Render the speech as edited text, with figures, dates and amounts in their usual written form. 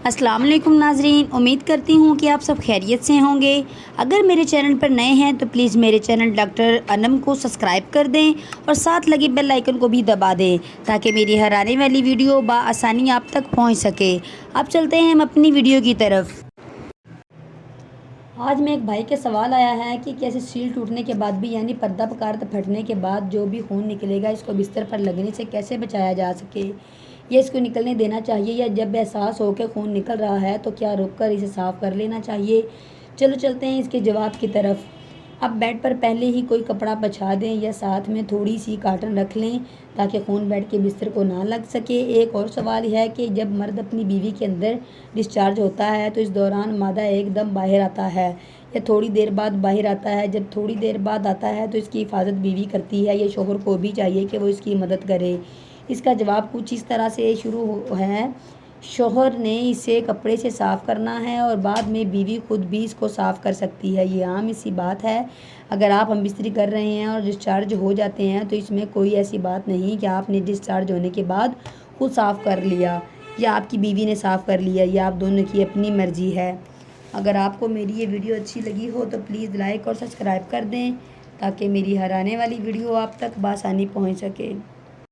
अस्सलाम वालेकुम नाजरीन, उम्मीद करती हूँ कि आप सब खैरियत से होंगे। अगर मेरे चैनल पर नए हैं तो प्लीज़ मेरे चैनल डॉक्टर अनम को सब्सक्राइब कर दें और साथ लगे बेल आइकन को भी दबा दें ताकि मेरी हर आने वाली वीडियो बआसानी आप तक पहुँच सके। अब चलते हैं हम अपनी वीडियो की तरफ। आज में एक भाई के सवाल आया है कि कैसे सील टूटने के बाद भी यानी पर्दा पकारत फटने के बाद जो भी खून निकलेगा इसको बिस्तर पर लगने से कैसे बचाया जा सके, या इसको निकलने देना चाहिए, या जब एहसास हो कि खून निकल रहा है तो क्या रुककर इसे साफ़ कर लेना चाहिए। चलो चलते हैं इसके जवाब की तरफ। अब बेड पर पहले ही कोई कपड़ा बिछा दें या साथ में थोड़ी सी काटन रख लें ताकि खून बेड के बिस्तर को ना लग सके। एक और सवाल है कि जब मर्द अपनी बीवी के अंदर डिस्चार्ज होता है तो इस दौरान मादा एकदम बाहर आता है या थोड़ी देर बाद बाहर आता है। जब थोड़ी देर बाद आता है तो इसकी हिफाजत बीवी करती है या शोहर को भी चाहिए कि वो इसकी मदद करे। इसका जवाब कुछ इस तरह से शुरू है। शोहर ने इसे कपड़े से साफ़ करना है और बाद में बीवी खुद भी इसको साफ़ कर सकती है। ये आम सी बात है। अगर आप हम बिस्तरी कर रहे हैं और डिस्चार्ज हो जाते हैं तो इसमें कोई ऐसी बात नहीं कि आपने डिस्चार्ज होने के बाद खुद साफ़ कर लिया या आपकी बीवी ने साफ़ कर लिया, या आप दोनों की अपनी मर्ज़ी है। अगर आपको मेरी ये वीडियो अच्छी लगी हो तो प्लीज़ लाइक और सब्सक्राइब कर दें ताकि मेरी हर आने वाली वीडियो आप तक बआसानी पहुँच सके।